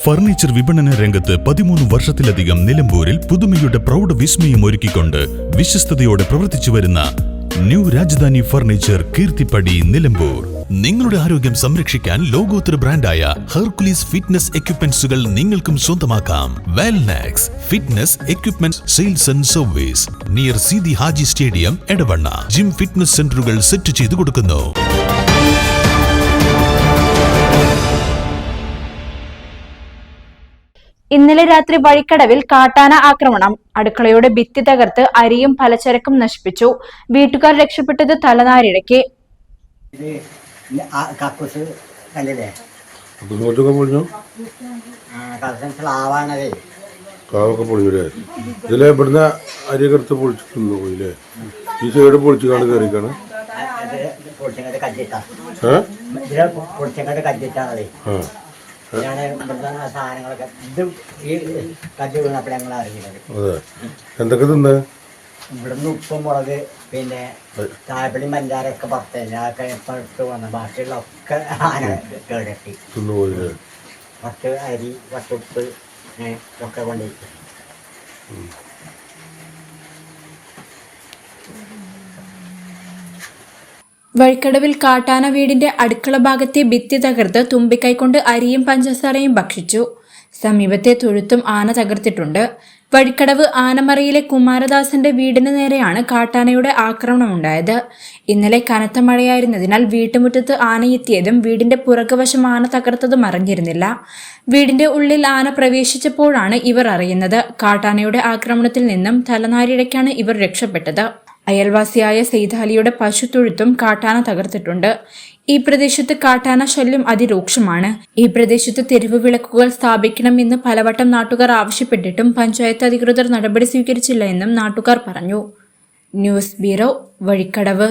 Furniture വിപണന രംഗത്ത് 13 വർഷത്തിലധികം നിലമ്പൂരിൽ പുതുമയുടെ പ്രൗഢ വിസ്മയം ഒരുക്കിക്കൊണ്ട് വിശ്വസ്തയോടെ പ്രവർത്തിച്ചു വരുന്ന ന്യൂ രാജധാനി ഫർണിച്ചർ കീർത്തിപ്പടി നിലമ്പൂർ. നിങ്ങളുടെ ആരോഗ്യം സംരക്ഷിക്കാൻ ലോകോത്തര ബ്രാൻഡായ ഹെർക്കുലീസ് ഫിറ്റ്നസ് എക്യുപ്മെന്റ്സുകൾ നിങ്ങൾക്കും സ്വന്തമാക്കാം. Wellnex fitness equipment sales and service near Seethi Haji stadium, Edavanna. Gym fitness സെന്ററുകൾ സെറ്റ് ചെയ്തു കൊടുക്കുന്നു. ഇന്നലെ രാത്രി വഴിക്കടവിൽ കാട്ടാന ആക്രമണം. അടുക്കളയുടെ ഭിത്തി തകർത്ത് അരിയും പലചരക്കും നശിപ്പിച്ചു. വീട്ടുകാർ രക്ഷപ്പെട്ടത് തലനാരിഴയ്ക്ക്. എന്തൊക്കെ തിന്ന് ഇവിടുന്ന് ഉപ്പും മുളക് പിന്നെ തായപ്പള്ളി മഞ്ചാരൊക്കെ പത്തേക്ക് വന്ന ബാക്കിയുള്ള ഒക്കെ ആന കേടട്ടി കുറച്ച് അരി കുറച്ചുപ്പ് ഒക്കെ കൊണ്ടിരിക്കും. വഴിക്കടവിൽ കാട്ടാന വീടിന്റെ അടുക്കള ഭാഗത്തെ ഭിത്തി തകർത്ത് തുമ്പിക്കൈകൊണ്ട് അരിയും പഞ്ചസാരയും ഭക്ഷിച്ചു. സമീപത്തെ തൊഴുത്തും ആന തകർത്തിട്ടുണ്ട്. വഴിക്കടവ് ആനമറയിലെ കുമാരദാസന്റെ വീടിന് നേരെയാണ് കാട്ടാനയുടെ ആക്രമണമുണ്ടായത്. ഇന്നലെ കനത്ത മഴയായിരുന്നതിനാൽ വീട്ടുമുറ്റത്ത് ആനയെത്തിയതും വീടിന്റെ പുറകുവശം ആന തകർത്തതും അറിഞ്ഞിരുന്നില്ല. വീടിന്റെ ഉള്ളിൽ ആന പ്രവേശിച്ചപ്പോഴാണ് ഇവർ അറിയുന്നത്. കാട്ടാനയുടെ ആക്രമണത്തിൽ നിന്നും തലനാരിഴയ്ക്കാണ് ഇവർ രക്ഷപ്പെട്ടത്. അയൽവാസിയായ സെയ്താലിയുടെ പശുത്തൊഴുത്തും കാട്ടാന തകർത്തിട്ടുണ്ട്. ഈ പ്രദേശത്ത് കാട്ടാന ശല്യം അതിരൂക്ഷമാണ്. ഈ പ്രദേശത്ത് തെരുവ് വിളക്കുകൾ സ്ഥാപിക്കണമെന്ന് പലവട്ടം നാട്ടുകാർ ആവശ്യപ്പെട്ടിട്ടും പഞ്ചായത്ത് അധികൃതർ നടപടി സ്വീകരിച്ചില്ല എന്നും നാട്ടുകാർ പറഞ്ഞു. News bureau, Vazhikkadavu.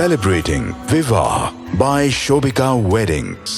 Celebrating Viva by Shobika Weddings.